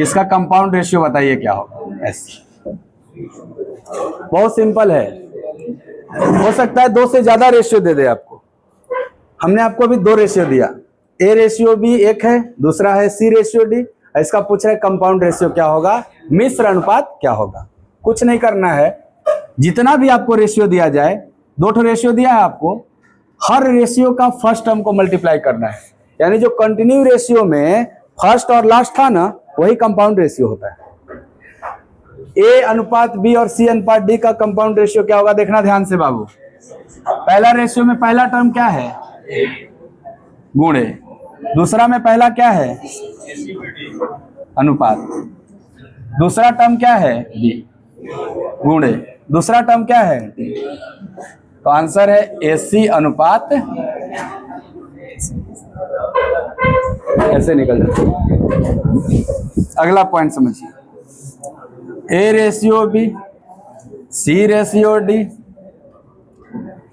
इसका compound ratio बताइए क्या होगा। एस, बहुत सिंपल है। हो सकता है 2 से ज्यादा रेशियो दे दे आपको। हमने आपको अभी 2 रेशियो दिया, ए रेशियो बी एक है, दूसरा है सी रेशियो डी। इसका पूछ रहे कंपाउंड रेशियो क्या होगा, मिश्र अनुपात क्या होगा। कुछ नहीं करना है, जितना भी आपको रेशियो दिया जाए, 2 रेशियो दिया है आपको, हर रेशियो का फर्स्ट टर्म को मल्टीप्लाई करना है। यानी जो कंटिन्यू रेशियो में फर्स्ट और लास्ट था ना, वही कंपाउंड रेशियो होता है। ए अनुपात बी और सी अनुपात डी का कंपाउंड रेशियो क्या होगा, देखना ध्यान से बाबू। पहला रेशियो में पहला टर्म क्या है, गुणे। दूसरा में पहला क्या है, अनुपात। दूसरा टर्म क्या है, बी, गुणे। दूसरा टर्म क्या है, डी। तो आंसर है एसी अनुपात। ऐसे निकल जाता है। अगला पॉइंट समझिए, A ratio B, C ratio D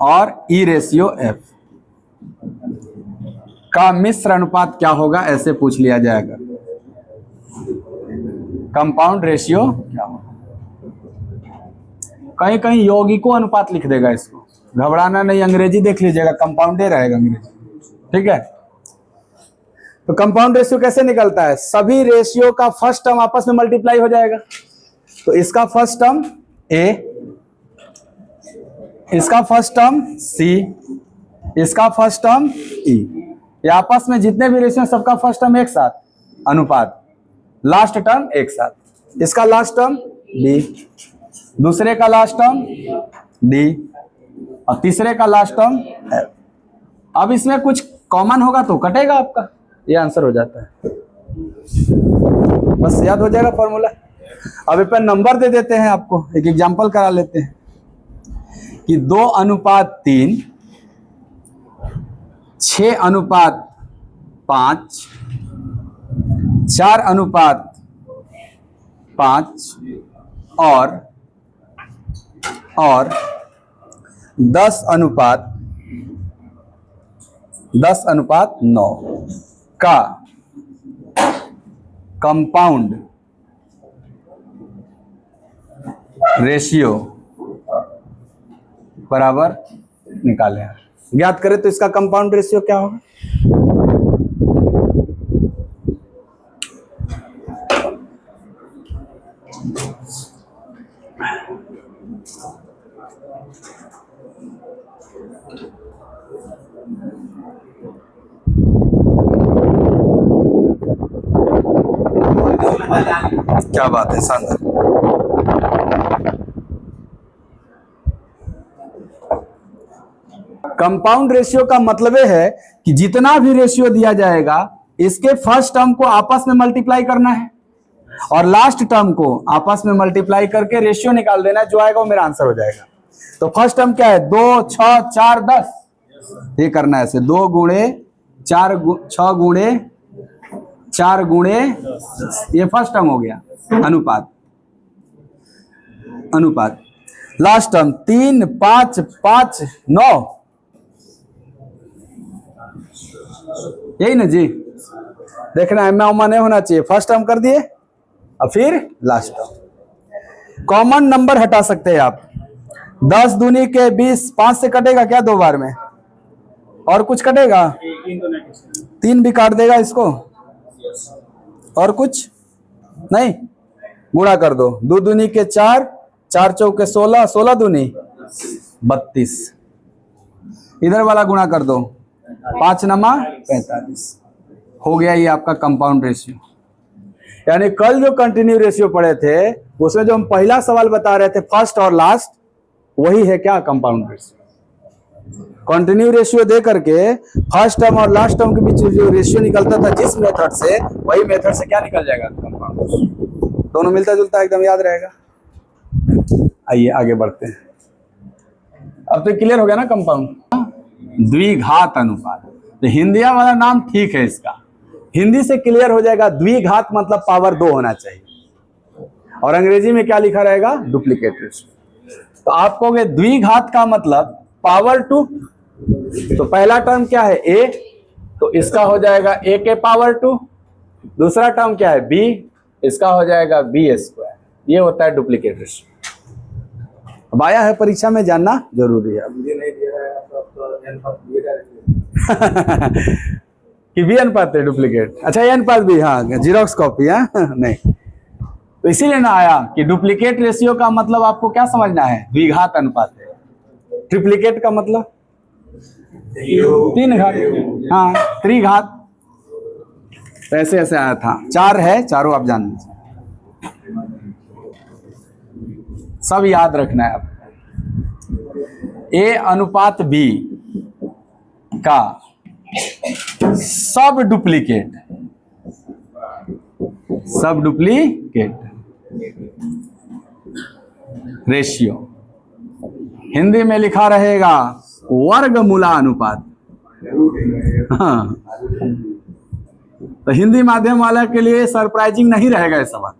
और ई रेशियो एफ का मिश्र अनुपात क्या होगा, ऐसे पूछ लिया जाएगा। कंपाउंड रेशियो क्या होगा। कहीं कहीं यौगिको अनुपात लिख देगा, इसको घबराना नहीं, अंग्रेजी देख लीजिएगा, कंपाउंडे रहेगा अंग्रेजी, ठीक है। तो कंपाउंड रेशियो कैसे निकलता है, सभी रेशियो का फर्स्ट टर्म आपस में मल्टीप्लाई हो जाएगा। तो इसका फर्स्ट टर्म ए, इसका फर्स्ट टर्म सी, इसका फर्स्ट टर्म ई। ये आपस में जितने भी रेशियो सबका फर्स्ट टर्म एक साथ, अनुपात, लास्ट टर्म एक साथ। इसका लास्ट टर्म डी, दूसरे का लास्ट टर्म डी और तीसरे का लास्ट टर्म एफ। अब इसमें कुछ कॉमन होगा तो कटेगा आपका, ये आंसर हो जाता है। बस याद हो जाएगा फॉर्मूला। अब इस पर नंबर दे देते हैं आपको, एक एग्जांपल करा लेते हैं कि 2 अनुपात 3, 6 अनुपात 5, 4 अनुपात 5 और 10 अनुपात 9 का कंपाउंड रेशियो बराबर निकालें। ज्ञात करें तो इसका कंपाउंड रेशियो क्या होगा। क्या बात है, शानदार। कंपाउंड रेशियो का मतलब है कि जितना भी रेशियो दिया जाएगा, इसके फर्स्ट टर्म को आपस में मल्टीप्लाई करना है और लास्ट टर्म को आपस में मल्टीप्लाई करके रेशियो निकाल देना है। जो आएगा वो मेरा आंसर हो जाएगा। तो फर्स्ट टर्म क्या है, 2, 6, 4, 10। ये करना है ऐसे, 2 गुणे 4, 6 गुणे 4 गुणे, ये फर्स्ट टर्म हो गया, अनुपात। लास्ट टर्म 3, 5, 5, 9, यही ना जी। देखना है, मैं नहीं होना चाहिए। फर्स्ट टर्म कर दिए और फिर लास्ट टर्म। कॉमन नंबर हटा सकते हैं आप। 10 दूनी के 20, 5 से कटेगा क्या 2 बार में, और कुछ कटेगा, 3 भी काट देगा इसको, और कुछ नहीं, गुणा कर दो। 2 दूनी के 4, 4 चौके 16, 16 दूनी 32, इधर वाला गुणा कर दो, 5 नमा 45। हो गया ये आपका कंपाउंड रेशियो। यानी कल जो कंटिन्यू रेशियो पढ़े थे, उसमें जो हम पहला सवाल बता रहे थे फर्स्ट और लास्ट, वही है क्या, कंपाउंड रेशियो। कंटिन्यू रेशियो दे करके फर्स्ट टर्म और लास्ट टर्म के बीच जो रेशियो निकलता था जिस मेथड से, वही मेथड से क्या निकल जाएगा, कंपाउंड रेशियो। दोनों मिलता जुलता एकदम याद रहेगा। आइए आगे बढ़ते हैं। अब तो क्लियर हो गया ना कंपाउंड। द्विघात अनुपात, तो हिंदी वाला नाम ठीक है इसका, हिंदी से क्लियर हो जाएगा। द्विघात मतलब पावर 2 होना चाहिए, और अंग्रेजी में क्या लिखा रहेगा, डुप्लीकेट रेशियो। तो आप कहोगे द्विघात का मतलब पावर 2। तो पहला टर्म क्या है, a, तो इसका हो जाएगा a के पावर 2, दूसरा टर्म क्या है बी, इसका हो जाएगा बी स्क्वायर। ये होता है डुप्लीकेट रेशियो। अब आया है परीक्षा में, जानना जरूरी है। मुझे नहीं दे रहा है तो एन पर दिएगा कि बी अनुपात है डुप्लीकेट। अच्छा ए अनुपात भी, हाँ जीरोक्स कॉपी है नहीं, तो इसीलिए ना आया कि डुप्लीकेट रेशियो का मतलब आपको क्या समझना है, द्विघात अनुपात है। ट्रिप्लीकेट का मतलब 3 घात, हाँ त्रिघात। ऐसे ऐसे आया था, 4 है, चारों आप जान लीजिए, सब याद रखना है आपको। ए अनुपात बी का सब डुप्लीकेट रेशियो हिंदी में लिखा रहेगा वर्गमूला अनुपात। हाँ, तो हिंदी माध्यम वाला के लिए सरप्राइजिंग नहीं रहेगा ये सवाल,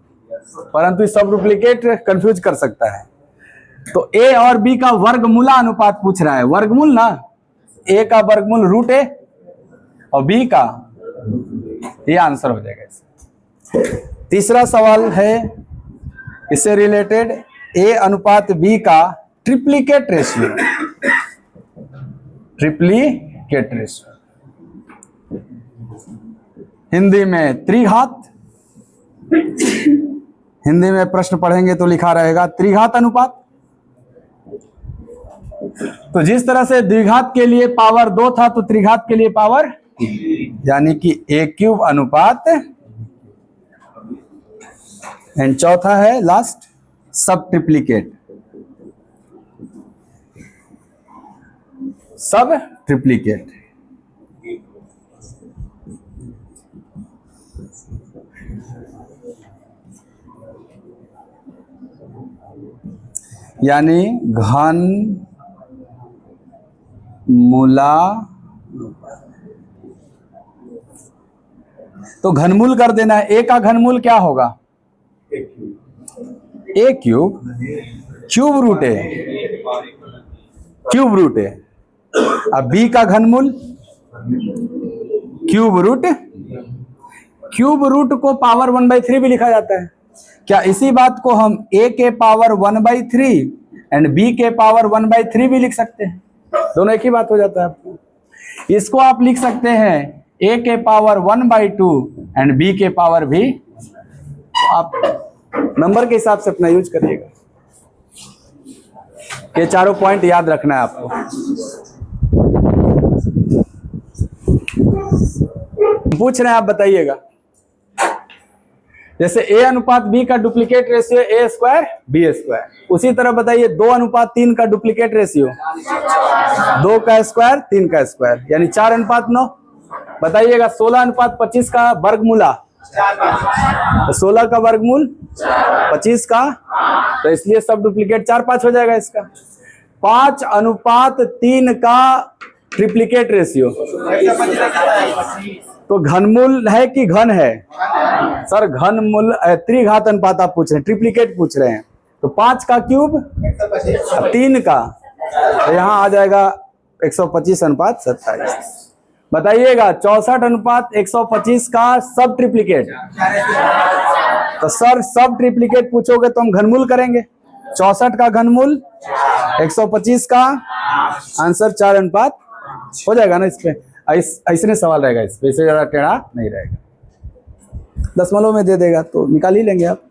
परंतु सब डुप्लीकेट कंफ्यूज कर सकता है। तो ए और बी का वर्गमूला अनुपात पूछ रहा है, वर्गमूल ना, ए का वर्गमूल रूट ए और बी का, ये आंसर हो जाएगा इसका। तीसरा सवाल है इससे रिलेटेड, ए अनुपात बी का ट्रिप्लीकेट रेशियो। हिंदी में त्रिघात, हिंदी में प्रश्न पढ़ेंगे तो लिखा रहेगा त्रिघात अनुपात। तो जिस तरह से द्विघात के लिए पावर 2 था, तो त्रिघात के लिए पावर, यानी कि ए क्यूब अनुपात, एंड चौथा है लास्ट सब ट्रिप्लीकेट। यानी घन मूला, तो घनमूल कर देना है। ए का घनमूल क्या होगा, ए क्यूब रूट ए। अब बी का घनमूल क्यूब रूट को पावर 1/3 भी लिखा जाता है। क्या इसी बात को हम a के पावर 1/3 एंड b के पावर 1/3 भी लिख सकते हैं? दोनों एक ही बात हो जाता है आपको। इसको आप लिख सकते हैं a के पावर 1/2 एंड b के पावर भी, आप नंबर के हिसाब से अपना यूज करिएगा। ये चारों पॉइंट याद रखना है आपको। पूछ रहे हैं, आप बताइएगा। जैसे a अनुपात b का duplicate ratio a square b square, उसी तरह बताइए 2 अनुपात 3 का डुप्लीकेट रेशियो 2 का स्क्वायर 3 का स्क्वायर, यानी 4 अनुपात 9। बताइएगा 16 अनुपात 25 का वर्गमूला, तो 16 का वर्गमूल 25 का, तो इसलिए सब डुप्लीकेट 4 5 हो जाएगा इसका। 5 अनुपात 3 का ट्रिप्लीकेट रेशियो, तो घनमूल है कि घन है सर, घनमूल त्रिघात अनुपात आप पूछ रहे हैं, ट्रिप्लीकेट पूछ रहे हैं, तो 5 का क्यूब 3 का, तो यहाँ आ जाएगा 125 अनुपात 27। बताइएगा 64 अनुपात 125 का सब ट्रिप्लीकेट, तो सर सब ट्रिप्लीकेट पूछोगे तो हम घनमूल करेंगे। 64 का घनमूल 125 का, आंसर 4 अनुपात हो जाएगा ना। इस पे ऐसे सवाल रहेगा, इस पे इससे ज्यादा टेढ़ा नहीं रहेगा। दशमलव में दे देगा तो निकाल ही लेंगे आप।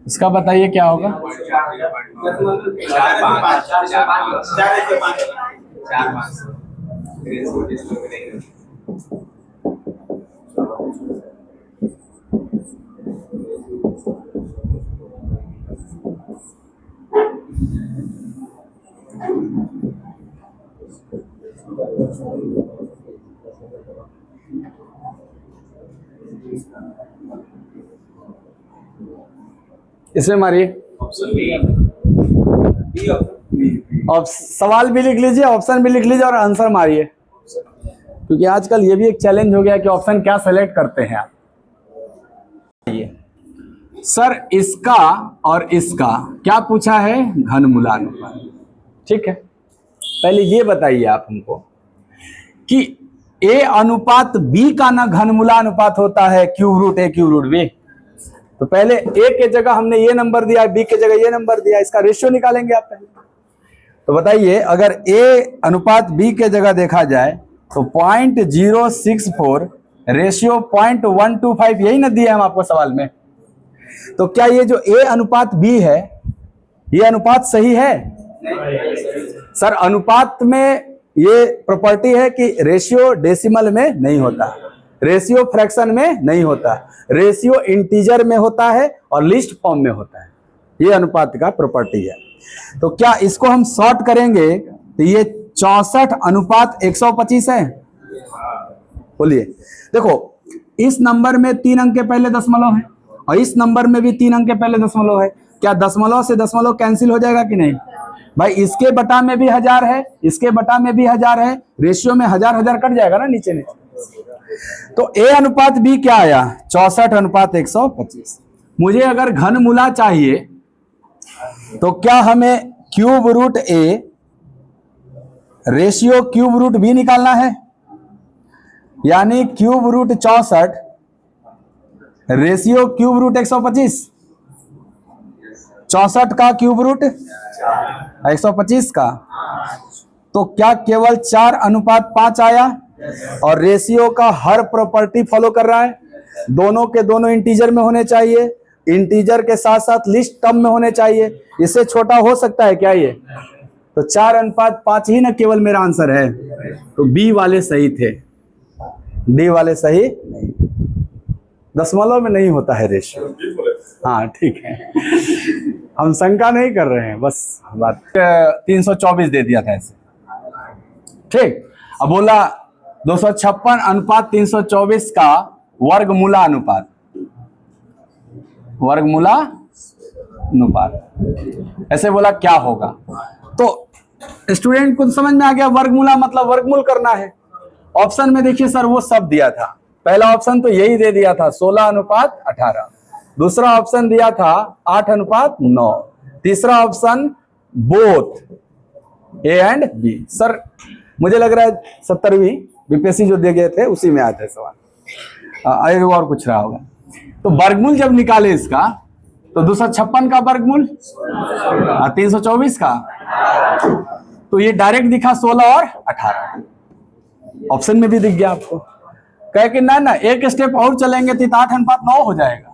इसका बताइए क्या होगा। इसमें मारिए। और सवाल भी लिख लीजिए, ऑप्शन भी लिख लीजिए और आंसर मारिए, क्योंकि आजकल ये भी एक चैलेंज हो गया कि ऑप्शन क्या सेलेक्ट करते हैं आप। सर इसका और इसका क्या पूछा है? घनमूलानुपात। ठीक है, पहले ये बताइए आप हमको कि ए अनुपात बी का ना घनमूलानुपात होता है क्यूब रूट ए क्यूब रूट बी। तो पहले ए के जगह हमने ये नंबर दिया, बी के जगह ये नंबर दिया, इसका रेशियो निकालेंगे आप पहले। तो बताइए, अगर ए अनुपात बी के जगह देखा जाए तो 0.064 रेशियो 0.125, यही ना दिया हम आपको सवाल में। तो क्या ये जो ए अनुपात बी है, ये अनुपात सही है? सर अनुपात में ये प्रॉपर्टी है कि रेशियो डेसिमल में नहीं होता, रेशियो फ्रैक्शन में नहीं होता, रेशियो इंटीजर में होता है और लिस्ट फॉर्म में होता है। ये अनुपात का प्रॉपर्टी है। तो क्या इसको हम शॉर्ट करेंगे तो ये 64:125 है? बोलिए। देखो, इस नंबर में 3 अंक के पहले दशमलव है और इस नंबर में भी 3 अंक के पहले दशमलव है। क्या दशमलव से दशमलव कैंसिल हो जाएगा कि नहीं? भाई इसके बटा में भी 1000 है, इसके बटा में भी 1000 है, रेशियो में 1000 कट जाएगा ना नीचे नीचे। तो ए अनुपात बी क्या आया? 64:125। मुझे अगर घनमूला चाहिए तो क्या हमें cube root A ratio cube root B निकालना है? यानी cube root 64 ratio cube root 125। 64 का क्यूब रूट 125 का, तो क्या केवल 4:5 आया? और रेशियो का हर प्रॉपर्टी फॉलो कर रहा है, दोनों के दोनों इंटीजर में होने चाहिए, इंटीजर के साथ साथ लिस्ट टर्म में होने चाहिए। इससे छोटा हो सकता है क्या ये? तो 4:5 ही ना केवल मेरा आंसर है। तो बी वाले सही थे, डी वाले सही नहीं। दशमलव में नहीं होता है रेशियो। हाँ ठीक है, हम शंका नहीं कर रहे हैं, बस बात। 324 दे दिया था ऐसे। ठीक, अब बोला 256:324 का वर्गमूला अनुपात। वर्गमूला अनुपात ऐसे बोला क्या होगा? तो स्टूडेंट को समझ में आ गया, वर्गमूला मतलब वर्गमूल करना है। ऑप्शन में देखिए सर वो सब दिया था। पहला ऑप्शन तो यही दे दिया था 16:18, दूसरा ऑप्शन दिया था 8:9, तीसरा option both A and B. Sir मुझे लग रहा है 70वीं बीपीएससी जो दे गए थे उसी में आया था सवाल। एक और पूछ रहा होगा। तो वर्गमूल जब निकाले इसका तो 256 का वर्गमूल 324 का, तो ये डायरेक्ट दिखा 16 और 18। ऑप्शन में भी दिख गया आपको। कहे कि ना एक स्टेप और चलेंगे तो 8:9 हो जाएगा,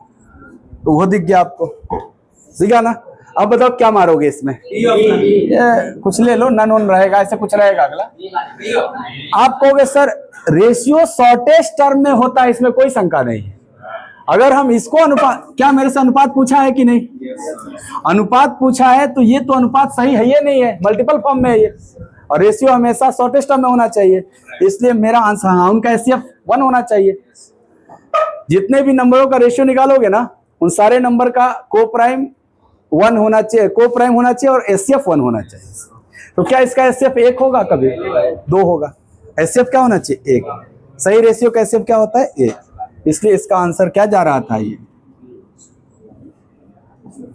तो वो दिख गया आपको, दिखा ना। अब बताओ क्या मारोगे इसमें? ये कुछ ले लो, नन वन रहेगा, ऐसे कुछ रहेगा अगला। आप कहोगे सर रेशियो शॉर्टेस्ट टर्म में होता है, इसमें कोई शंका नहीं है। अगर हम इसको अनुपात, क्या मेरे से अनुपात पूछा है कि नहीं? अनुपात पूछा है, तो ये तो अनुपात सही है, ये नहीं है, मल्टीपल फॉर्म में है ये, और रेशियो हमेशा शॉर्टेस्ट टर्म में होना चाहिए। इसलिए मेरा आंसर, हाँ, उनका एचसीएफ 1 होना चाहिए। जितने भी नंबरों का रेशियो निकालोगे ना, उन सारे नंबर का को प्राइम 1 होना चाहिए, को प्राइम होना चाहिए और एचसीएफ 1 होना चाहिए। तो क्या इसका एचसीएफ 1 होगा? कभी 2 होगा। एचसीएफ क्या होना चाहिए? 1। सही रेशियो का एचसीएफ क्या होता है? 1। इसलिए इसका आंसर क्या जा रहा था? ये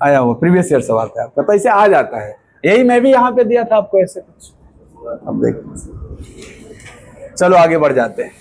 आया हुआ प्रीवियस ईयर सवाल था आपका, तो इसे आ जाता है। यही मैं भी यहाँ पे दिया था आपको ऐसे कुछ। अब देखो, चलो आगे बढ़ जाते हैं।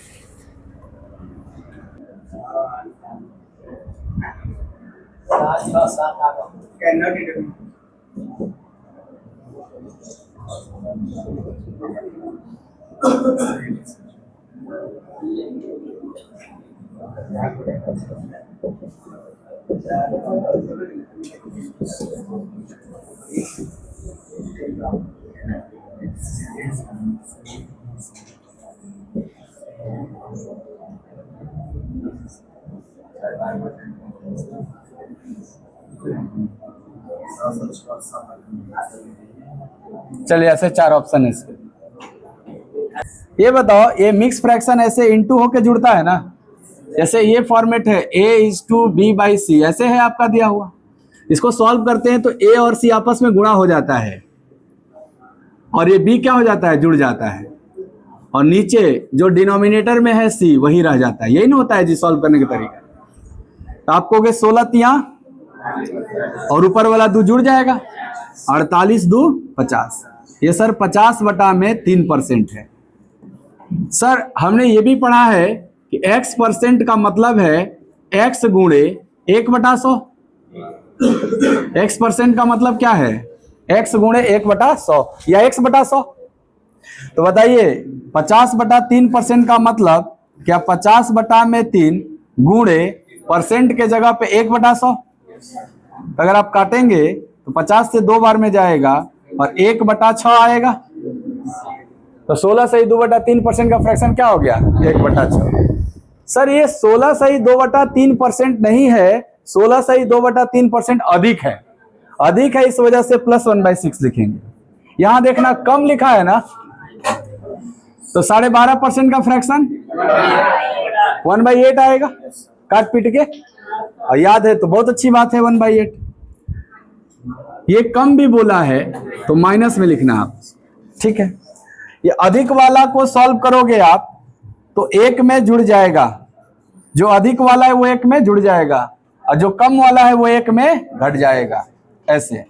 चलिए ऐसे 4 ऑप्शन है इसके। ये बताओ, ये मिक्स फ्रैक्शन ऐसे इनटू होके जुड़ता है ना, जैसे ये फॉर्मेट है a/b/c, ऐसे है आपका दिया हुआ। इसको सॉल्व करते हैं तो a और c आपस में गुणा हो जाता है और ये b क्या हो जाता है, जुड़ जाता है, और नीचे जो डिनोमिनेटर में है c वही रह जाता है। यही ना होता है जी सॉल्व करने का तरीका। तो आपको हो गए 16 तिया और ऊपर वाला 2 जुड़ जाएगा, 48 2 50। ये सर 50/3% है। सर हमने ये भी पढ़ा है कि x% का मतलब है x गुणे 1/100। x% का मतलब क्या है, x गुणे 1/100 या x/100। तो बताइए 50/3% का मतलब क्या 50/3 गुणे परसेंट के जगह पे 1/100। अगर आप काटेंगे तो 50 से 2 बार में जाएगा और 1/6 आएगा। तो 16 सही 2/3% का फ्रैक्शन क्या हो गया, 1/6। सर ये 16 सही 2/3% नहीं है, 16 सही 2/3% अधिक है। अधिक है इस वजह से +1/6 लिखेंगे। यहां देखना कम लिखा है ना, तो 12.5% का फ्रैक्शन 1/8 आएगा काट पीट के। और याद है तो बहुत अच्छी बात है 1/8। ये कम भी बोला है तो माइनस में लिखना आप, ठीक है। ये अधिक वाला को सॉल्व करोगे आप तो 1 में जुड़ जाएगा, जो अधिक वाला है वो 1 में जुड़ जाएगा और जो कम वाला है वो 1 में घट जाएगा, ऐसे।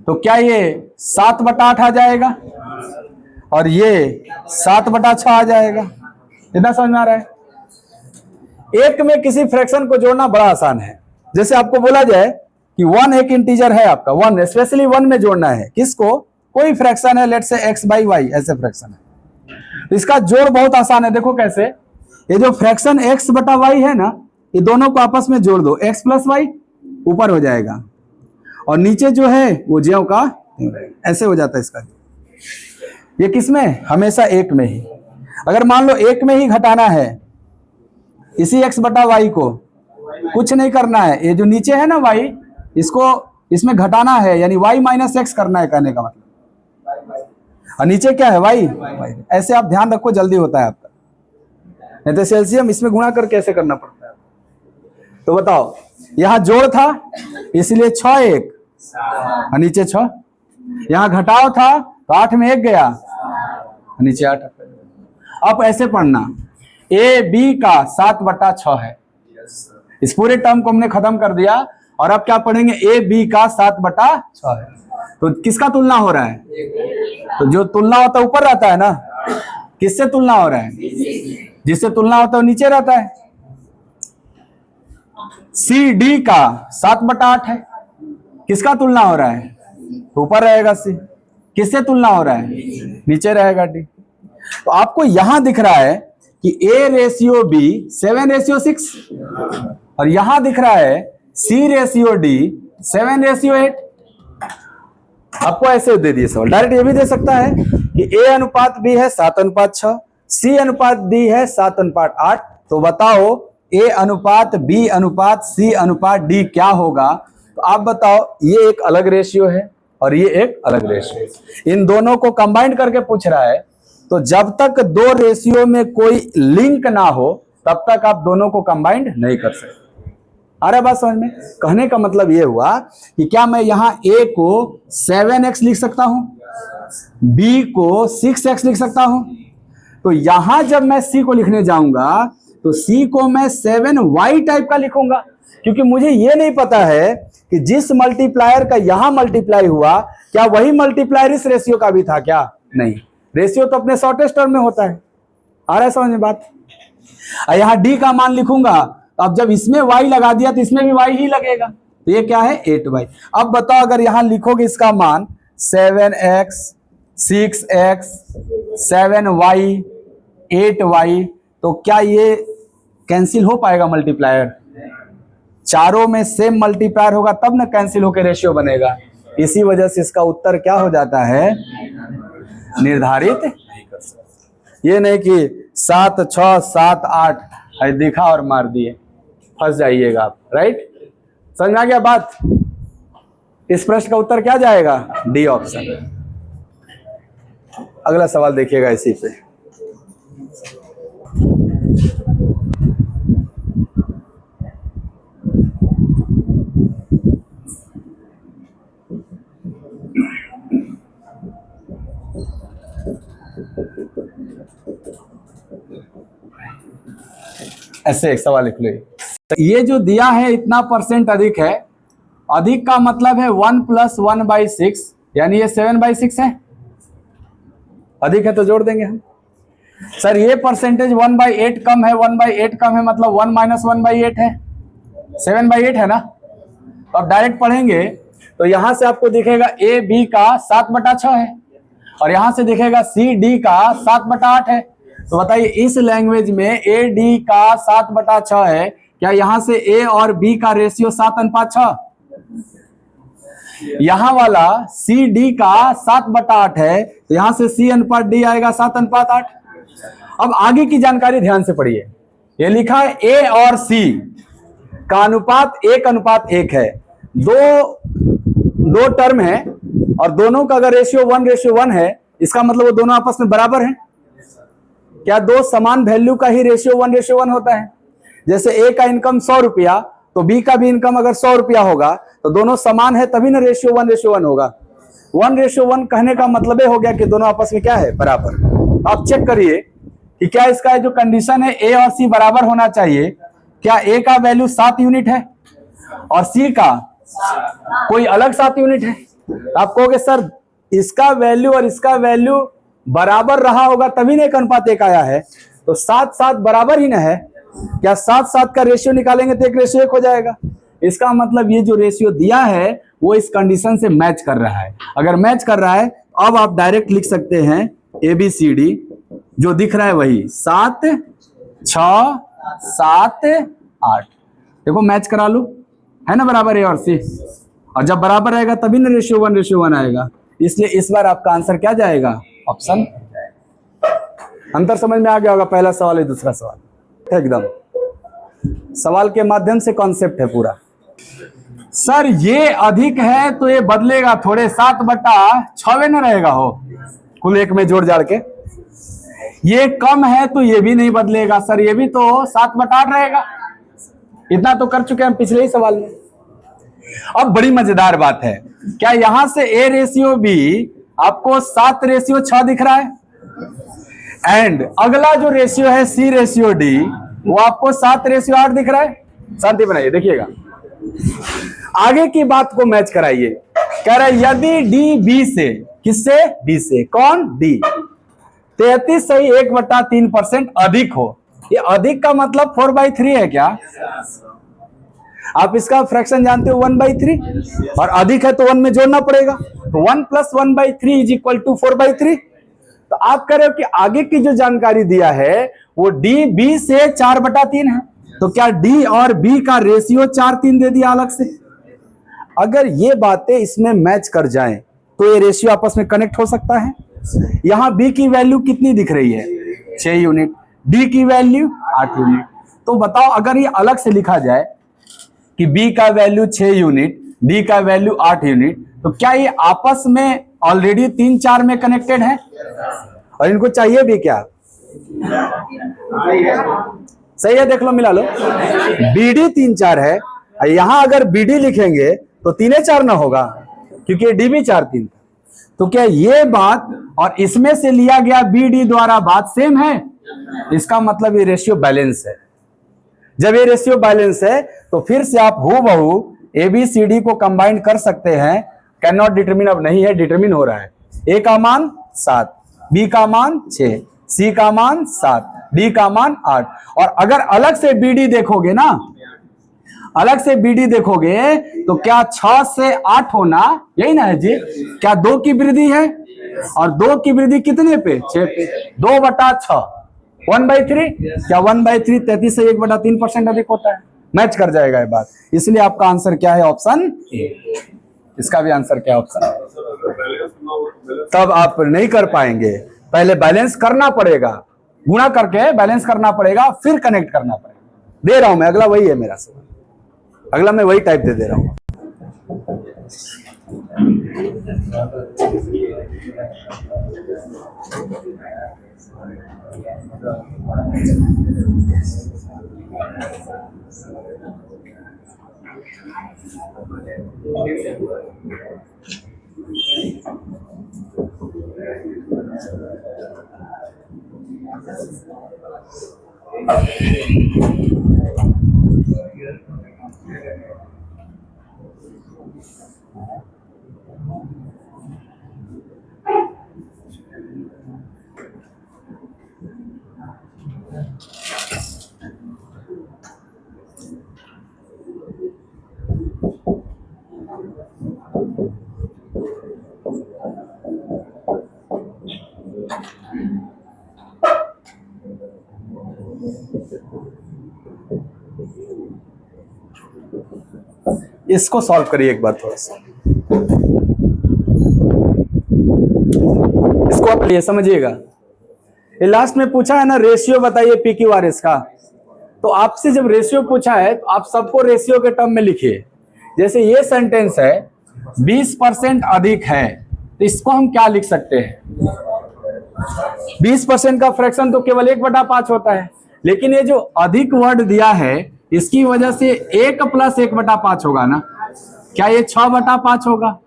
तो क्या ये 7/8 आ जाएगा और ये 7/6 आ जाएगा। इतना समझ में आ रहा है। एक में किसी फ्रैक्शन को जोड़ना बड़ा आसान है। जैसे आपको बोला जाए कि 1 एक इंटीजर है आपका, 1 स्पेशली 1 में जोड़ना है किसको, कोई फ्रैक्शन है, लेट्स से x/y ऐसे फ्रैक्शन है, तो इसका जोड़ बहुत आसान है। देखो कैसे, ये जो फ्रैक्शन x/y है ना, ये दोनों को आपस में जोड़ दो, x + y ऊपर हो जाएगा और नीचे जो है वो ज्यों का ऐसे हो जाता है इसका। ये किसमें, हमेशा 1 में ही। अगर मान लो 1 में ही घटाना है इसी x/y को, कुछ नहीं करना है, ये जो नीचे है ना y, इसको इसमें घटाना है, यानी y - x करना है कहने का मतलब। और नीचे क्या है y। ऐसे आप ध्यान रखो, जल्दी होता है आपका। नहीं तो सेल्सियम इसमें गुणा करके ऐसे करना पड़ता है। तो बताओ, यहां जोड़ था इसलिए 6 1 और नीचे 6, यहां घटाव था तो 8 में 1 गया और नीचे 8। अब ऐसे पढ़ना, ए बी का 7/6 है। इस पूरे टर्म को हमने खत्म कर दिया और अब क्या पढ़ेंगे, ए बी का 7/6 है। तो किसका तुलना हो रहा है, तो जो तुलना होता है ऊपर रहता है ना, किससे तुलना हो रहा है, जिससे तुलना होता है वो नीचे रहता है। सी डी का 7/8 है, किसका तुलना हो रहा है, तो ऊपर रहेगा सी। किससे तुलना हो रहा है, नीचे रहेगा डी। तो आपको यहां दिख रहा है कि A/B 7/6 और यहां दिख रहा है C/D 7/8। आपको ऐसे दे दिए सवाल, डायरेक्ट ये भी दे सकता है कि A/B है 7/6, C/D है 7/8। तो बताओ A/B/C/D क्या होगा। तो आप बताओ, ये एक अलग रेशियो है और ये एक अलग रेशियो है, इन दोनों को कंबाइन करके पूछ रहा है। तो जब तक 2 रेशियो में कोई लिंक ना हो तब तक आप दोनों को कंबाइंड नहीं कर सकते। आ रहा है बात समझ में। कहने का मतलब ये हुआ कि क्या मैं यहां A को 7x लिख सकता हूं, B को 6x लिख सकता हूं। तो यहां जब मैं C को लिखने जाऊंगा तो C को मैं 7y टाइप का लिखूंगा, क्योंकि मुझे ये नहीं पता है कि जिस मल्टीप्लायर का यहां मल्टीप्लाई हुआ क्या वही मल्टीप्लायर इस रेशियो का भी था क्या, नहीं। रेशियो तो अपने शॉर्टेस्ट टर्म में होता है। आ रहा है समझ में बात। यहां D का मान लिखूंगा, अब जब इसमें y लगा दिया तो इसमें भी y ही लगेगा, तो ये क्या है 8y। अब बताओ, अगर यहां लिखोगे इसका मान 7x 6x 7y 8y, तो क्या ये कैंसिल हो पाएगा मल्टीप्लायर। चारों में सेम मल्टीप्लायर होगा तब ना कैंसिल होकर रेशियो बनेगा। इसी वजह से इसका उत्तर क्या हो जाता है, निर्धारित नहीं कर सकते। ये नहीं कि 7 6 7 8 है दिखा और मार दिए, फंस जाइएगा आप। राइट, समझ में आ गया बात। इस प्रश्न का उत्तर क्या जाएगा, डी ऑप्शन। अगला सवाल देखिएगा इसी पे। ऐसे एक सवाल लिख लो। ये जो दिया है इतना परसेंट अधिक है, अधिक का मतलब है 1 + 1/6, यानी ये 7/6 है। अधिक है तो जोड़ देंगे हम। सर ये परसेंटेज 1/8 कम है, 1/8 कम है मतलब 1 - 1/8 है, 7/8 है ना। तो अब डायरेक्ट पढ़ेंगे तो यहां से आपको दिखेगा ए बी का 7/6 है, और यहां से दिखेगा सी डी का 7/8 है। तो बताइए इस लैंग्वेज में ए डी का 7/6 है, क्या यहां से ए और बी का रेशियो 7:6? यहां वाला सी डी का 7/8 है, तो यहां से सी अनुपात डी आएगा 7:8। अब आगे की जानकारी ध्यान से पढ़िए। ये लिखा है ए और सी का अनुपात 1:1 है। दो टर्म है और दोनों का अगर रेशियो 1:1 है, इसका मतलब वो दोनों आपस में बराबर हैं। क्या दो समान वैल्यू का ही रेशियो 1:1 होता है? जैसे ए का इनकम 100 रुपया तो बी का भी इनकम अगर 100 रुपया होगा तो दोनों समान है, तभी ना रेशियो 1:1 होगा। 1:1 कहने का मतलब ये हो गया कि दोनों आपस में क्या है, बराबर। आप चेक करिए कि क्या इसका जो कंडीशन है ए और सी बराबर होना चाहिए। क्या ए का वैल्यू 7 यूनिट है और सी का कोई अलग 7 यूनिट है? आप कहोगे सर इसका वैल्यू और इसका वैल्यू बराबर रहा होगा तभी ना 1:1 आया है, तो 7 बराबर ही ना है। क्या 7 का रेशियो निकालेंगे तो एक रेशियो 1 हो जाएगा। इसका मतलब ये जो रेशियो दिया है वो इस कंडीशन से मैच कर रहा है। अगर मैच कर रहा है अब आप डायरेक्ट लिख सकते हैं ए बी सी डी, जो दिख रहा है वही 7, 6, 7, 8। देखो मैच करा लो, है ना बराबर ए और सी। और जब बराबर रहेगा तभी ना रेशियो 1:1 आएगा। इसलिए इस बार आपका आंसर क्या जाएगा, ऑप्शन। अंतर समझ में आ गया होगा। पहला सवाल है, दूसरा सवाल एकदम सवाल के माध्यम से कॉन्सेप्ट है पूरा। सर ये अधिक है तो ये बदलेगा थोड़े, 7/6 न रहेगा हो कुल एक में जोड़ जाड़ के। ये कम है तो ये भी नहीं बदलेगा सर, ये भी तो 7/8 रहेगा। इतना तो कर चुके हैं हम पिछले ही सवाल में। अब बड़ी मजेदार बात है, क्या यहां से ए रेशियो बी आपको 7:6 दिख रहा है, एंड अगला जो रेशियो है सी रेशियो डी वो आपको 7:8 दिख रहा है। शांति बनाइए, देखिएगा आगे की बात को मैच कराइए। कह रहा है यदि डी बी से, किससे, बी से, कौन, डी, 33 सही 1/3% अधिक हो। ये अधिक का मतलब 4/3 है क्या? आप इसका फ्रैक्शन जानते हो 1/3, और अधिक है तो 1 में जोड़ना पड़ेगा, तो 1 + 1/3 = 4/3। तो आप कह रहे हो कि आगे की जो जानकारी दिया है वो डी बी से 4/3 है, तो क्या डी और बी का रेशियो 4:3 दे दिया अलग से। अगर ये बातें इसमें मैच कर जाएं तो ये रेशियो आपस में कनेक्ट हो सकता है। यहां बी की वैल्यू कितनी दिख रही है, 6 यूनिट, डी की वैल्यू 8 यूनिट। तो बताओ अगर ये अलग से लिखा जाए कि बी का वैल्यू 6 यूनिट, डी का वैल्यू 8 यूनिट, तो क्या ये आपस में ऑलरेडी 3-4 में कनेक्टेड है और इनको चाहिए भी क्या? सही है, देख लो, मिला लो। बीडी 3-4 है, यहां अगर बीडी लिखेंगे तो 3-4 ना होगा क्योंकि डी भी 4-3 था। तो क्या ये बात और इसमें से लिया गया बीडी द्वारा बात सेम है? इसका मतलब ये रेशियो बैलेंस है। जब ये रेशियो बैलेंस है तो फिर से आप हूबहू ए बी सी डी को कंबाइन कर सकते हैं। कैन नॉट डिटरमिन अब नहीं है, डिटरमिन हो रहा है। ए का मान 7, बी का मान 6, सी का मान 7, डी का मान 8। और अगर अलग से बीडी देखोगे ना, अलग से बीडी देखोगे तो क्या 6 से 8 होना, यही ना है जी। क्या 2 की वृद्धि है और 2 की वृद्धि कितने पे, 6 पे, 2/6, 1/3। क्या 1/3 33 से 1/3% अधिक होता है, मैच कर जाएगा ये बात। इसलिए आपका आंसर क्या है, ऑप्शन ए। इसका भी आंसर क्या, ऑप्शन। तब आप नहीं कर पाएंगे, पहले बैलेंस करना पड़ेगा, गुणा करके बैलेंस करना पड़ेगा, फिर कनेक्ट करना पड़ेगा। दे रहा हूं मैं, अगला वही है मेरा सवाल, अगला मैं वही टाइप दे रहा हूं। इसको सॉल्व करिए एक बार थोड़ा सा, इसको आप लिए समझिएगा। ये लास्ट में पूछा है ना, रेशियो बताइए पी क्यू आर एस का। तो आपसे जब रेशियो पूछा है तो आप सबको रेशियो के टर्म में लिखिए। जैसे ये सेंटेंस है 20% अधिक है, तो इसको हम क्या लिख सकते हैं? 20% का फ्रैक्शन तो केवल 1/5 होता है, लेकिन ये जो अधिक वर्ड दिया है इसकी वजह से 1 + 1/5 होगा ना। क्या ये 6/5 होगा?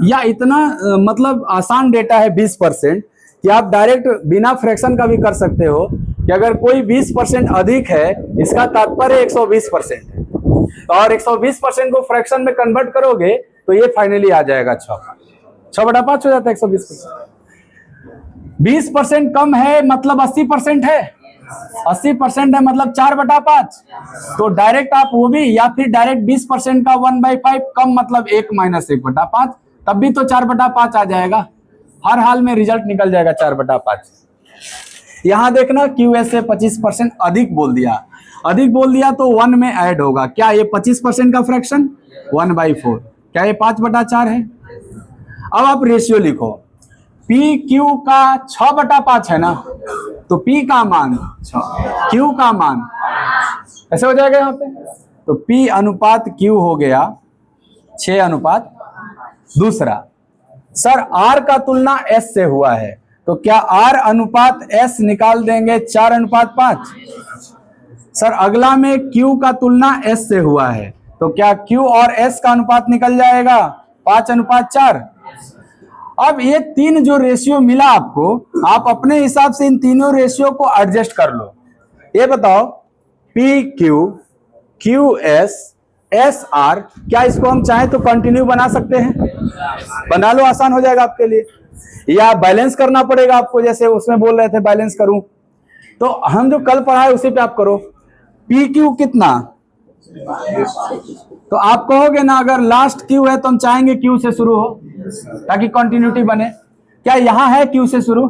या इतना मतलब आसान डेटा है 20% कि आप डायरेक्ट बिना फ्रैक्शन का भी कर सकते हो कि अगर कोई 20% अधिक है इसका तात्पर्य 120% है, और 120% को फ्रैक्शन में कन्वर्ट करोगे तो ये फाइनली आ जाएगा 6/5 हो जाता है 120%। 20% कम है मतलब 80% है, 80% है मतलब 4/5। तो डायरेक्ट आप वो भी, या फिर डायरेक्ट 20% का 1/5 कम मतलब 1 - 1/5, तब भी तो 4/5 आ जाएगा। हर हाल में रिजल्ट निकल जाएगा 4/5। यहां देखना QS से 25% अधिक बोल दिया, अधिक बोल दिया तो 1 में ऐड होगा। क्या ये 25% का फ्रैक्शन 1/4? क्या ये 5/4 है? अब आप रेशियो लिखो, पी क्यू का 6/5 है ना, तो P का मान 6, Q का मान ऐसे हो जाएगा यहाँ पे। तो P अनुपात Q हो गया 6 / दूसरा। सर R का तुलना S से हुआ है, तो क्या R अनुपात S निकाल देंगे 4/5? सर अगला में Q का तुलना S से हुआ है, तो क्या Q और S का अनुपात निकल जाएगा 5/4। अब ये 3 जो रेशियो मिला आपको, आप अपने हिसाब से इन तीनों रेशियो को एडजस्ट कर लो। ये बताओ PQ, QS, SR, क्या इसको हम चाहें तो कंटिन्यू बना सकते हैं? बना लो, आसान हो जाएगा आपके लिए। या बैलेंस करना पड़ेगा आपको, जैसे उसमें बोल रहे थे बैलेंस करूं, तो हम जो कल पढ़ा है उसी पे आप करो। PQ कितना? तो आप कहोगे ना अगर लास्ट Q है तो हम चाहेंगे Q से शुरू हो ताकि कंटिन्यूटी बने। क्या यहां है Q से शुरू?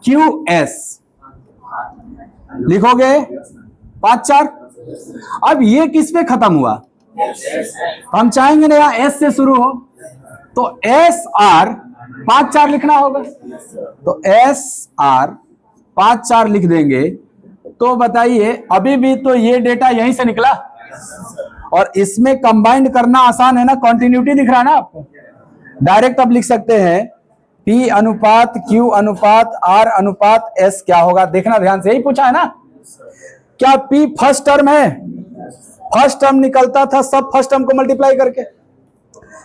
QS लिखोगे 5/4। अब ये किस पे खत्म हुआ? तो हम चाहेंगे ना यहाँ S से शुरू हो, तो SR 5/4 लिखना होगा। तो SR 5/4 लिख देंगे। तो बताइए अभी भी तो ये डेटा यहीं से निकला, और इसमें कंबाइंड करना आसान है ना, कंटिन्यूटी दिख रहा है ना आपको। डायरेक्ट अब लिख सकते हैं P अनुपात Q अनुपात R अनुपात S क्या होगा? देखना ध्यान से, यही पूछा है ना। क्या P फर्स्ट टर्म है? फर्स्ट टर्म निकलता था सब फर्स्ट टर्म को मल्टीप्लाई करके।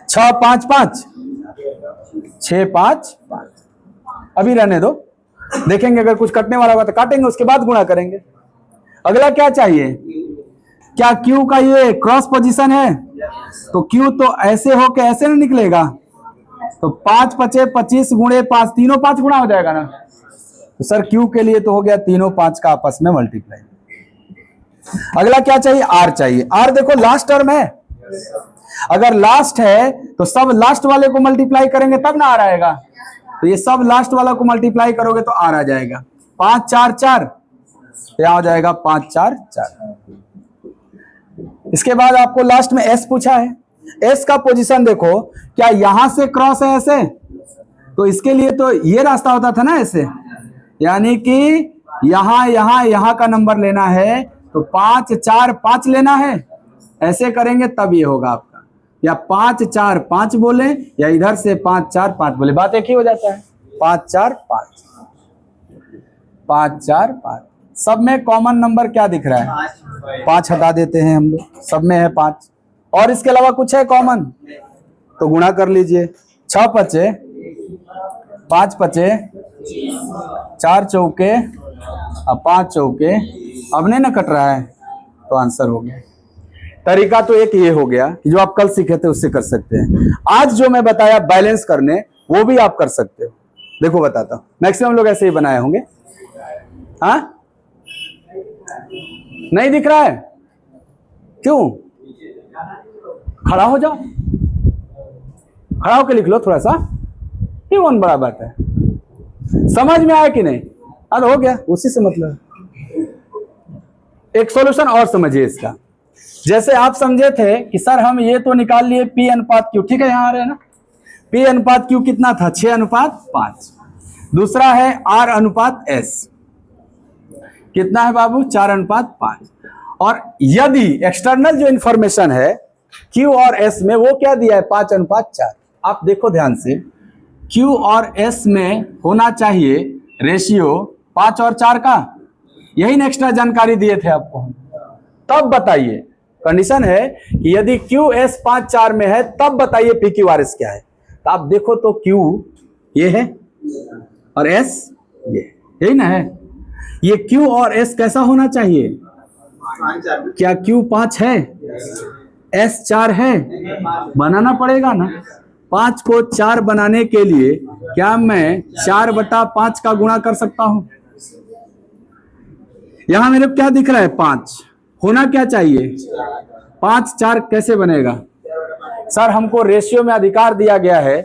6 × 5 = 5, 6 × 5 = 5। अभी रहने दो, देखेंगे अगर कुछ कटने वाला होगा तो काटेंगे, उसके बाद गुणा करेंगे। अगला क्या चाहिए? क्या Q का ये क्रॉस पोजीशन है? तो Q तो ऐसे हो के ऐसे ना निकलेगा, तो 5 × 5 = 25 × 5, तीनों 5 गुणा हो जाएगा ना। तो सर Q के लिए तो हो गया तीनों 5 का आपस में मल्टीप्लाई। अगला क्या चाहिए? R चाहिए। R देखो लास्ट टर्म है, अगर लास्ट है तो सब लास्ट वाले को मल्टीप्लाई करेंगे तब ना R आएगा। तो ये सब लास्ट वाला को मल्टीप्लाई करोगे तो R आ जाएगा। 5 × 4 = 4, यहां हो जाएगा 5 × 4 = 4। इसके बाद आपको लास्ट में S पूछा है। S का पोजीशन देखो, क्या यहां से क्रॉस है ऐसे? तो इसके लिए तो ये रास्ता होता था ना ऐसे, यानी कि यहां का नंबर लेना है, तो 5 × 4 = 5 लेना है। ऐसे करेंगे तब ये होगा आपका। या 5 4 5 बोले या इधर से 5 4 5 बोले, बात एक ही हो जाता है। 5 4 5 5 4 5। सब में कॉमन नंबर क्या दिख रहा है? 5 हटा देते हैं हम लोग, सब में है 5। और इसके अलावा कुछ है कॉमन? तो गुणा कर लीजिए। 6 पचे 5 पचे 4 चौके और 5 चौके, अब नहीं ना कट रहा है, तो आंसर हो गया। तरीका तो एक ये हो गया कि जो आप कल सीखे थे उससे कर सकते हैं। आज जो मैं बताया बैलेंस करने, वो भी आप कर सकते हो। देखो बताता हूं, मैक्सिमम लोग ऐसे ही बनाए होंगे। हाँ, नहीं दिख रहा है? क्यों? खड़ा हो जाओ, खड़ा होकर लिख लो थोड़ा सा, ये कौन बड़ा बात है। समझ में आया कि नहीं? अब हो गया, उसी से मतलब। एक सॉल्यूशन और समझिए इसका। जैसे आप समझे थे कि सर हम ये तो निकाल लिए P अनुपात Q, ठीक है, यहां आ रहे हैं ना। P अनुपात Q कितना था? 6 अनुपात 5। दूसरा है R अनुपात S, कितना है बाबू? 4 अनुपात 5। और यदि एक्सटर्नल जो इंफॉर्मेशन है Q और S में, वो क्या दिया है? 5 अनुपात 4। आप देखो ध्यान से, Q और S में होना चाहिए रेशियो 5 और 4 का। यही ना एक्स्ट्रा जानकारी दिए थे आपको। तब बताइए, कंडीशन है कि यदि QS 5 4 में है, तब बताइए PQRS क्या है। तो आप देखो तो Q ये है और S ये, यही ना है। ये Q और S कैसा होना चाहिए? क्या Q 5 है? S 4 है? बनाना पड़ेगा ना। 5 को 4 बनाने के लिए क्या मैं 4/5 का गुणा कर सकता हूं? यहां मेरे को क्या दिख रहा है? 5 होना क्या चाहिए? 5 4 कैसे बनेगा? सर हमको रेशियो में अधिकार दिया गया है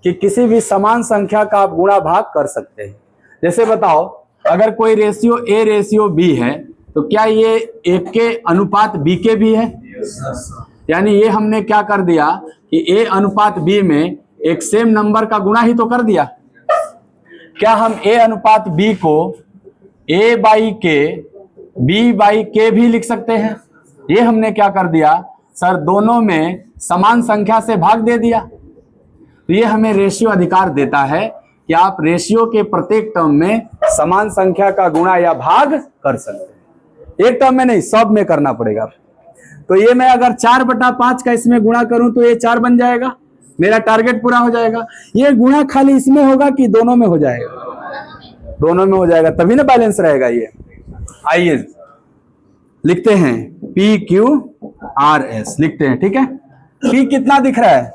कि किसी भी समान संख्या का आप गुणा भाग कर सकते हैं। जैसे बताओ, अगर कोई रेशियो A रेशियो B है, तो क्या ये A के अनुपात B के भी है? यानी ये हमने क्या कर दिया कि A अनुपात B में एक सेम नंबर का गुणा ही तो कर दिया। क्या हम A अनुपात B को A बाई के B बाई के भी लिख सकते हैं? ये हमने क्या कर दिया सर, दोनों में समान संख्या से भाग दे दिया। तो ये हमें रेशियो अधिकार देता है कि आप रेशियो के प्रत्येक टर्म में समान संख्या का गुणा या भाग कर सकते हैं। एक टर्म में नहीं, सब में करना पड़ेगा। तो ये मैं अगर 4/5 का इसमें गुणा करूं तो ये 4 बन जाएगा, मेरा टारगेट पूरा हो जाएगा। ये गुणा खाली इसमें होगा कि दोनों में हो जाएगा? दोनों में हो जाएगा, तभी ना बैलेंस रहेगा ये। आइए लिखते हैं PQRS लिखते हैं, ठीक है। P कितना दिख रहा है?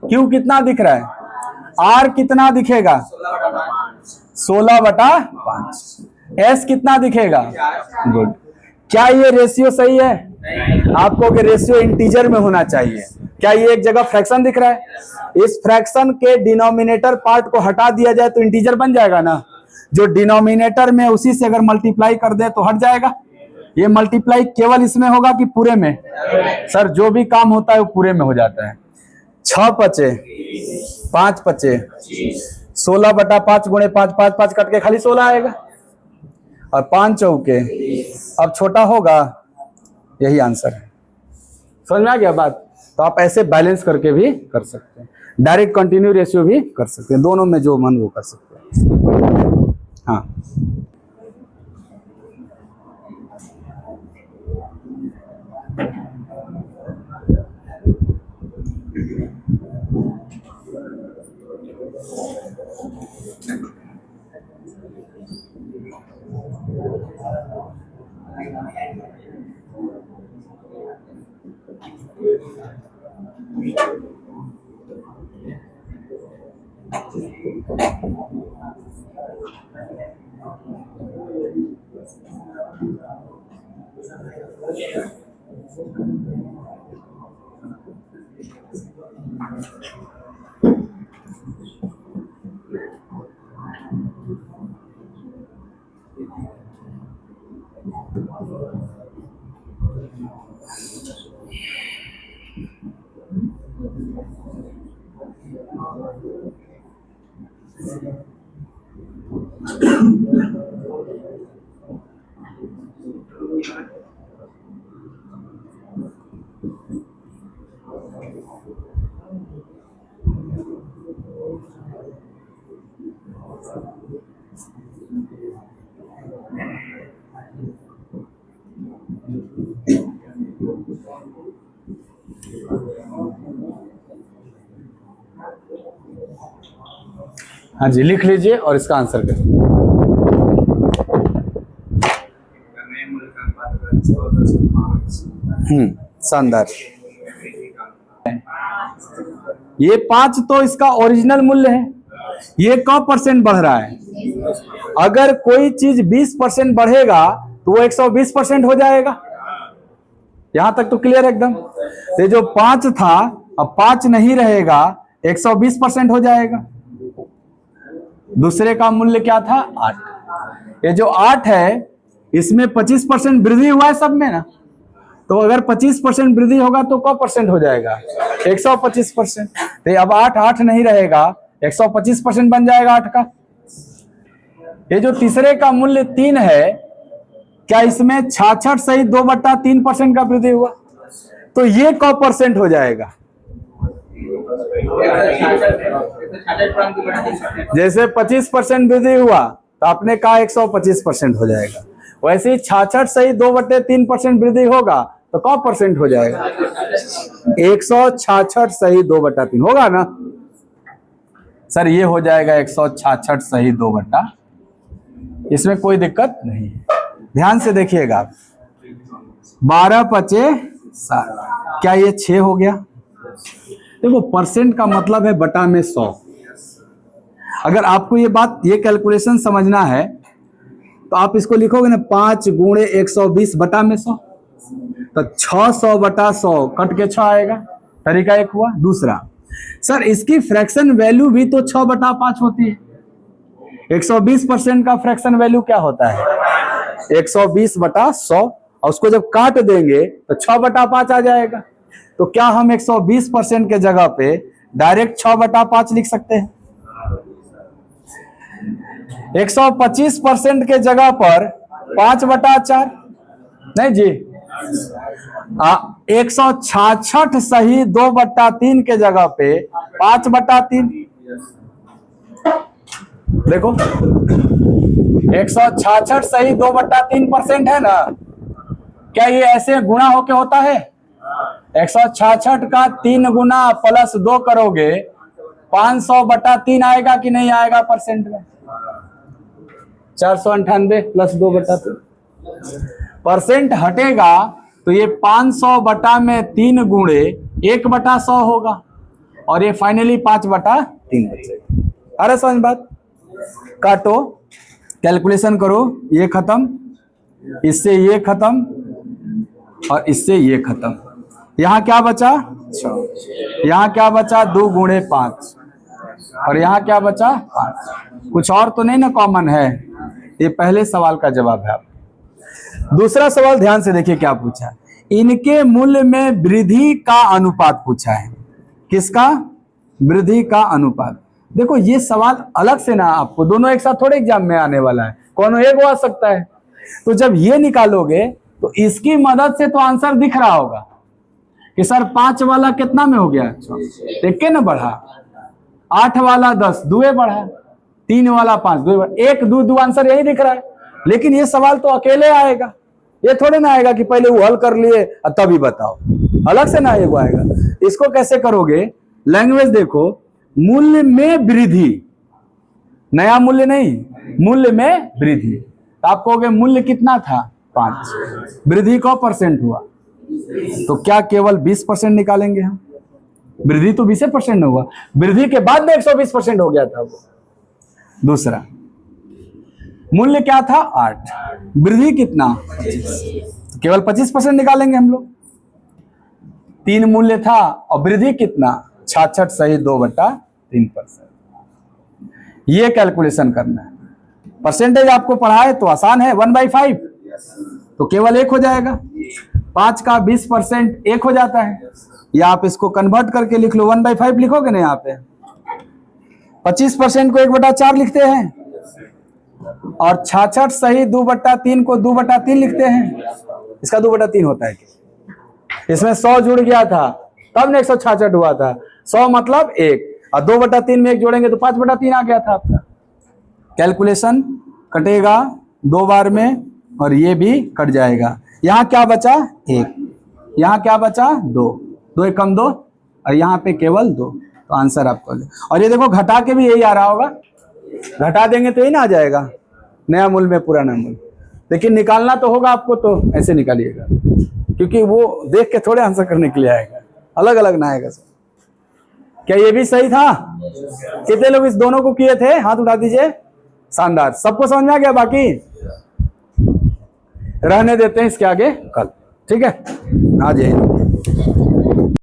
Q कितना दिख रहा है? R कितना दिखेगा? 16/5। S कितना दिखेगा? गुड। क्या ये रेशियो सही है? आपको कि रेशियो इंटीजर में होना चाहिए। क्या ये एक जगह फ्रैक्शन दिख रहा है? इस फ्रैक्शन के डिनोमिनेटर पार्ट को हटा दिया जाए तो इंटीजर बन जाएगा ना। जो डिनोमिनेटर में उसी से अगर मल्टीप्लाई कर दे तो हट जाएगा। ये मल्टीप्लाई केवल इसमें होगा कि पूरे में? सर जो भी काम होता है वो पूरे में हो जाता है। 6 पचे 5 पचे 16/5 गुणे 5 5 5 कट के खाली 16 आएगा। और 5 चौके, अब छोटा होगा, यही आंसर है। समझ में आ गया बात? तो आप ऐसे बैलेंस करके भी कर सकते हैं, डायरेक्ट कंटिन्यू रेशियो भी कर सकते हैं, दोनों में जो मन वो कर सकते हैं। हाँ हाँ जी, लिख लीजिए और इसका आंसर करिए। नए मूल्य का अनुपात अगर 6 10 शानदार। ये 5 तो इसका ओरिजिनल मूल्य है। ये कब % बढ़ रहा है? अगर कोई चीज 20% बढ़ेगा तो वो 120% हो जाएगा। यहां तक तो क्लियर एकदम। ये जो 5 था अब 5 नहीं रहेगा, 120% हो जाएगा। दूसरे का मूल्य क्या था? 8। ये जो 8 है इसमें 25% वृद्धि हुआ है सब में ना, तो अगर 25% वृद्धि होगा तो कौ % हो जाएगा? 125%। तो अब 8 नहीं रहेगा, 125% बन जाएगा 8 का। ये जो तीसरे का मूल्य 3 है, क्या इसमें 66 सहित 2/3% का वृद्धि हुआ? तो ये कौ % हो जाएगा? जैसे 25% वृद्धि हुआ तो आपने कहा 125% हो जाएगा, वैसे ही 66 सहित 2/3% वृद्धि होगा तो कौ % हो जाएगा? 166 सहित 2/3 होगा ना सर? ये हो जाएगा 166 सहित 2/, इसमें कोई दिक्कत नहीं है। ध्यान से देखिएगा, 12 पचे 7, क्या ये 6 हो गया? देखो % का मतलब है बटा में 100। अगर आपको ये बात, ये कैलकुलेशन समझना है तो आप इसको लिखोगे ना, 5 गुणे 120 बटा में 100, तो 600 बटा 100 कट के 6 आएगा। तरीका एक हुआ। दूसरा, सर इसकी फ्रैक्शन वैल्यू भी तो 6/5 होती है। 120% का फ्रैक्शन वैल्यू क्या होता है? 120/100, और उसको जब काट देंगे तो 6/5 आ जाएगा। तो क्या हम 120% के जगह पे डायरेक्ट 6/5 लिख सकते हैं? 125% के जगह पर 5/4? नहीं जी। 166 सही 2/3 के जगह पे 5/3। देखो 166 सही 2/3% है ना, क्या ये ऐसे गुणा होके होता है? 166 का 3 गुना प्लस 2 करोगे 500/3 आएगा कि नहीं आएगा % में? 498 प्लस 2/3 % हटेगा तो ये 500/3 गुणे 1/100 होगा, और ये फाइनली 5/3 बचेगा। अरे समझ बात? काटो, कैलकुलेशन करो, ये खत्म, इससे ये खत्म और इससे ये खत्म। यहां क्या बचा? 6। यहां क्या बचा? 2 गुणे 5, और यहां क्या बचा? 5। कुछ और तो नहीं ना कॉमन है? ये पहले सवाल का जवाब है। दूसरा सवाल ध्यान से देखिए क्या पूछा। इनके मूल्य में वृद्धि का अनुपात पूछा है। किसका? वृद्धि का अनुपात। देखो ये सवाल अलग से ना, आपको दोनों एक साथ थोड़े एग्जाम में आने वाला है, कौन एक आ सकता है। तो जब ये निकालोगे तो इसकी मदद से तो आंसर दिख रहा होगा कि सर 5 वाला कितना में हो गया? देख के ना बढ़ा। 8 वाला 10 दुए बढ़ा, 3 वाला 5 दुए बढ़ा, 1 2 2 आंसर यही दिख रहा है। लेकिन ये सवाल तो अकेले आएगा, ये थोड़े ना आएगा कि पहले वो हल कर लिए तभी बताओ, अलग से ना ये वो आएगा। इसको कैसे करोगे? लैंग्वेज देखो, मूल्य में वृद्धि, नया मूल्य नहीं, मूल्य में वृद्धि। तो आप कहोगे मूल्य कितना था? 5, वृद्धि का % हुआ, तो क्या केवल 20% निकालेंगे हम? वृद्धि तो 20% हुआ, वृद्धि के बाद में 120% हो गया था वो। दूसरा, मूल्य क्या था? 8, वृद्धि कितना? 25, तो केवल 25% निकालेंगे हम लोग। 3 मूल्य था और वृद्धि कितना? 66 सही 2/3%। ये कैलकुलेशन करना है। परसेंटेज आपको पढ़ाए तो आसान है, 1/5 तो केवल 1 हो जाएगा। 5 का 20% 1 हो जाता है, या आप इसको कन्वर्ट करके लिख लो, 1/5 लिखोगे ना यहाँ पे। 25% को 1/4 लिखते हैं, और 66 सही 2/3 को 2/3 लिखते हैं। इसका 2/3 होता है कि इसमें 100 जुड़ गया था तब ने 166 हुआ था। 100 मतलब 1, और 2/3 में 1 जोड़ेंगे तो 5/3 आ गया था आपका। कैलकुलेशन कटेगा 2 बार में और ये भी कट जाएगा। यहाँ क्या बचा 1, यहाँ क्या बचा 2, 2 एक कम 2 और यहाँ पे केवल 2, तो आंसर आपको। और ये देखो घटा के भी यही आ रहा होगा, घटा देंगे तो यही ना आ जाएगा, नया मूल में पुराना मूल। लेकिन निकालना तो होगा आपको, तो ऐसे निकालिएगा, क्योंकि वो देख के थोड़े आंसर करने के लिए आएगा, अलग अलग ना आएगा सर। क्या ये भी सही था? कितने लोग इस दोनों को किए थे? हाथ उठा दीजिए। शानदार, सबको समझ में आ गया? बाकी रहने देते हैं इसके आगे कल, ठीक है? आ जाइए।